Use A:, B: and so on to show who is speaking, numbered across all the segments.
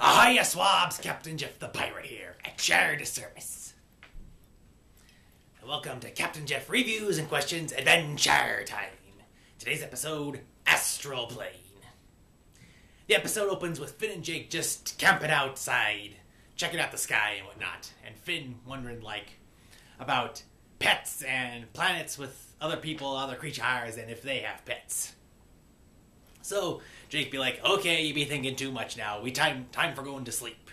A: Ahoy, swabs! Captain Jeff the Pirate here, at your service. And welcome to Captain Jeff Reviews and Questions Adventure Time. Today's episode, Astral Plane. The episode opens with Finn and Jake just camping outside, checking out the sky and whatnot, and Finn wondering, about pets and planets with other people, other creatures, and if they have pets. So Jake be like, okay, you be thinking too much now. Time for going to sleep.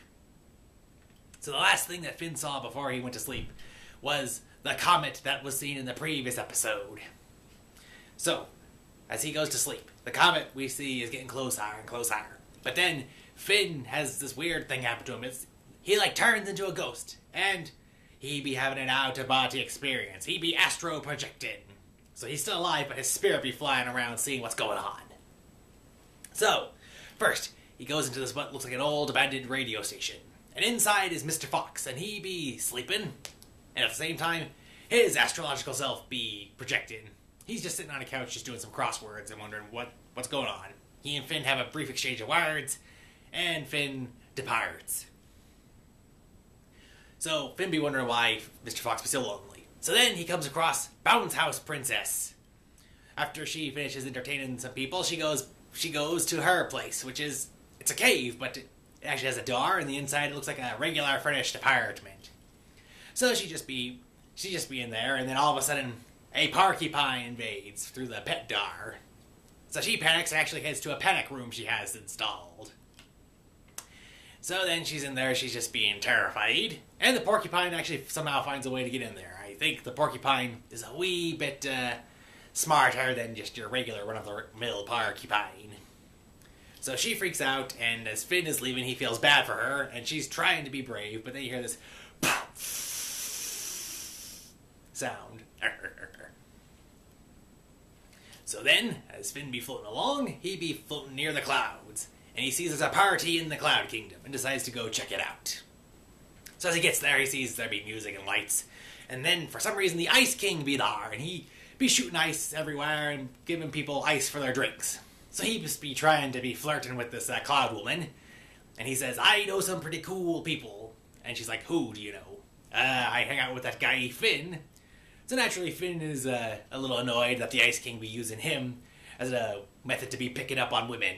A: So the last thing that Finn saw before he went to sleep was the comet that was seen in the previous episode. So, as he goes to sleep, the comet we see is getting closer and closer. But then Finn has this weird thing happen to him. He turns into a ghost, and he be having an out-of-body experience. He be astro projected. So he's still alive, but his spirit be flying around seeing what's going on. So, first, he goes into this what looks like an old abandoned radio station. And inside is Mr. Fox, and he be sleeping. And at the same time, his astrological self be projected. He's just sitting on a couch just doing some crosswords and wondering what's going on. He and Finn have a brief exchange of words, and Finn departs. So, Finn be wondering why Mr. Fox be so lonely. So then he comes across Bounce House Princess. After she finishes entertaining some people, she goes to her place, which is, it's a cave, but it actually has a door, and the inside it looks like a regular furnished apartment. So she just be in there, and then all of a sudden, a porcupine invades through the pet door. So she panics and actually heads to a panic room she has installed. So then she's in there, she's just being terrified, and the porcupine actually somehow finds a way to get in there. I think the porcupine is a wee bit smarter than just your regular run-of-the-mill porcupine. So she freaks out, and as Finn is leaving, he feels bad for her, and she's trying to be brave, but then you hear this sound. So then, as Finn be floating along, he be floating near the clouds, and he sees there's a party in the Cloud Kingdom, and decides to go check it out. So as he gets there, he sees there be music and lights, and then, for some reason, the Ice King be there, and he be shooting ice everywhere and giving people ice for their drinks. So he must be trying to be flirting with this cloud woman. And he says, I know some pretty cool people. And she's like, who do you know? I hang out with that guy Finn. So naturally Finn is a little annoyed that the Ice King be using him as a method to be picking up on women.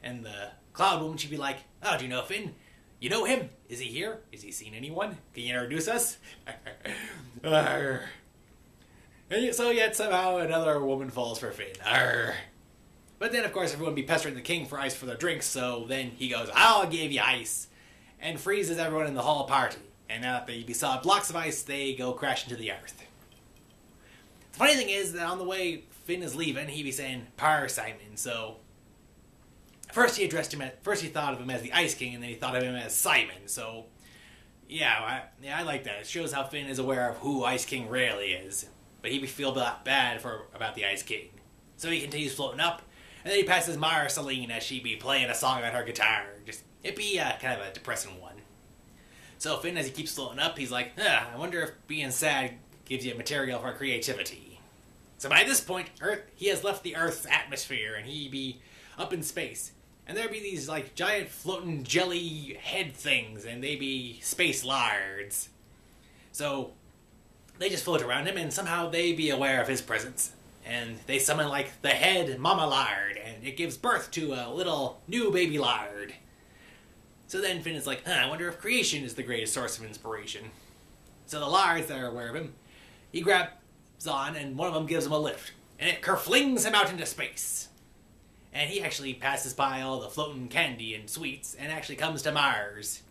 A: And the cloud woman, she'd be like, oh, do you know Finn? You know him? Is he here? Is he seen anyone? Can you introduce us? And so yet somehow another woman falls for Finn. Arr. But then of course everyone be pestering the king for ice for their drinks, so then he goes, I'll give you ice, and freezes everyone in the whole party. And now that they saw blocks of ice, they go crash into the earth. The funny thing is that on the way Finn is leaving, he be saying, Par Simon, so first he thought of him as the Ice King, and then he thought of him as Simon, so yeah, I like that. It shows how Finn is aware of who Ice King really is. But he feel bad about the Ice King. So he continues floating up, and then he passes Mara Celine as she be playing a song on her guitar. It'd be kind of a depressing one. So Finn, as he keeps floating up, he's like, I wonder if being sad gives you material for creativity. So by this point, he has left the Earth's atmosphere, and he be up in space. And there be these giant floating jelly head things, and they be space lards. So they just float around him, and somehow they be aware of his presence. And they summon, the head Mama Lard, and it gives birth to a little new baby Lard. So then Finn is like, I wonder if creation is the greatest source of inspiration. So the Lards that are aware of him, he grabs on, and one of them gives him a lift. And it kerflings him out into space. And he actually passes by all the floating candy and sweets, and actually comes to Mars,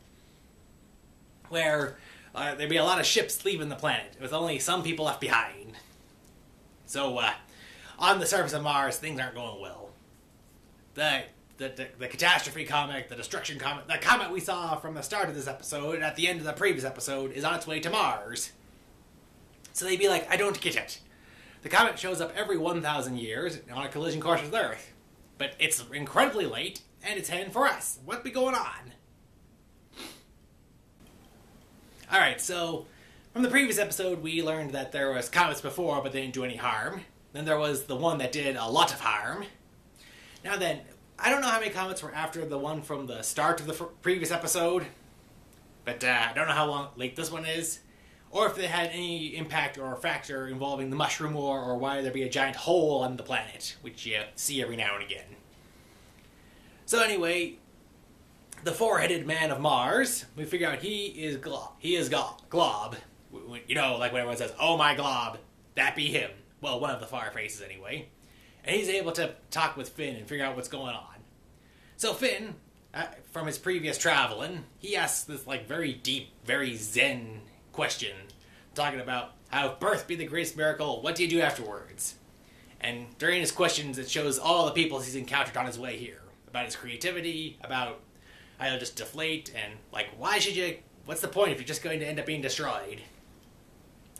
A: where there'd be a lot of ships leaving the planet, with only some people left behind. So, on the surface of Mars, things aren't going well. The catastrophe comet, the destruction comet, the comet we saw from the start of this episode, and at the end of the previous episode, is on its way to Mars. So they'd be like, I don't get it. The comet shows up every 1,000 years on a collision course with Earth. But it's incredibly late, and it's heading for us. What be going on? Alright, so from the previous episode, we learned that there was comets before, but they didn't do any harm. Then there was the one that did a lot of harm. Now then, I don't know how many comments were after the one from the start of the previous episode, but I don't know how long late this one is, or if they had any impact or factor involving the Mushroom War, or why there be a giant hole on the planet, which you see every now and again. So anyway, the four-headed man of Mars, we figure out he is Glob. He is Glob. You know, like when everyone says, "Oh my Glob," that be him. Well, one of the fire faces anyway. And he's able to talk with Finn and figure out what's going on. So Finn, from his previous traveling, he asks this like very deep, very zen question, talking about how if birth be the greatest miracle, what do you do afterwards? And during his questions, it shows all the people he's encountered on his way here, about his creativity, about how he'll just deflate, and like, why should you? What's the point if you're just going to end up being destroyed?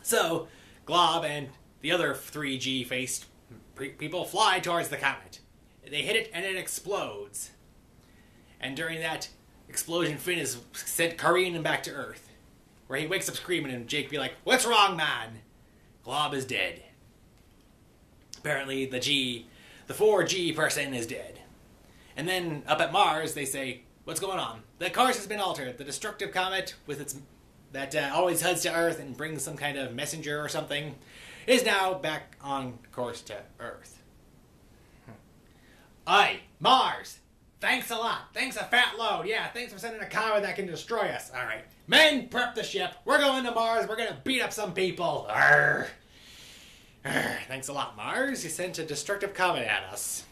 A: So Glob and the other 3G-faced people fly towards the comet. They hit it and it explodes. And during that explosion, Finn is sent careening back to Earth, where he wakes up screaming and Jake be like, "What's wrong, man?" Glob is dead. Apparently the 4G person is dead. And then up at Mars, they say, "What's going on?" The course has been altered. The destructive comet with its that always heads to Earth and brings some kind of messenger or something is now back on course to Earth. Aye, Mars! Thanks a lot. Thanks a fat load. Yeah, thanks for sending a comet that can destroy us. Alright. Men, prep the ship. We're going to Mars. We're gonna beat up some people. Arr. Arr. Thanks a lot, Mars. You sent a destructive comet at us.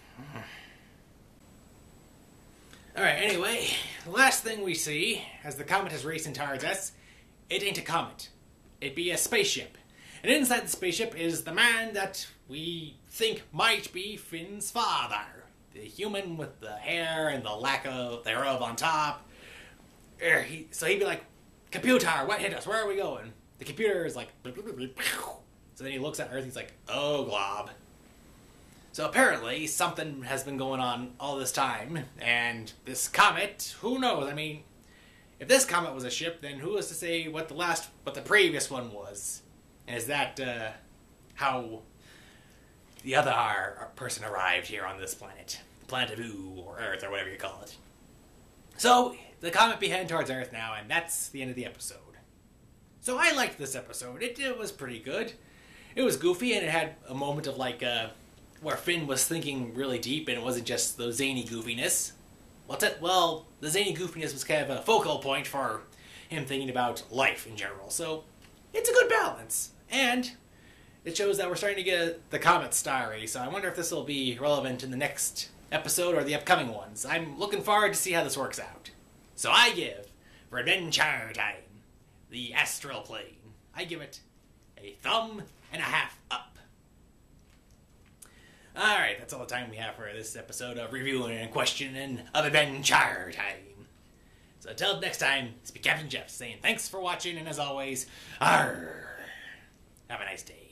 A: Alright, anyway, the last thing we see, as the comet is racing towards us, it ain't a comet. It be a spaceship. And inside the spaceship is the man that we think might be Finn's father. The human with the hair and the lack of thereof on top. So he'd be like, "Computer, what hit us? Where are we going?" The computer is like, so then he looks at Earth, he's like, "Oh, Glob." So apparently something has been going on all this time, and this comet, who knows? I mean, if this comet was a ship, then who is to say what the previous one was? And is that how the other person arrived here on this planet? The planet of Ooh, or Earth, or whatever you call it. So, the comet be heading towards Earth now, and that's the end of the episode. So I liked this episode. It was pretty good. It was goofy, and it had a moment of like, where Finn was thinking really deep, and it wasn't just the zany goofiness. Well, the zany goofiness was kind of a focal point for him thinking about life in general. So, it's a good balance. And it shows that we're starting to get the comet starry, so I wonder if this will be relevant in the next episode or the upcoming ones. I'm looking forward to see how this works out. So I give, for Adventure Time, the Astral Plane, I give it a thumb and a half up. Alright, that's all the time we have for this episode of Reviewing and Questioning of Adventure Time. So until next time, it's been Captain Jeff saying thanks for watching, and as always, arrgh. Have a nice day.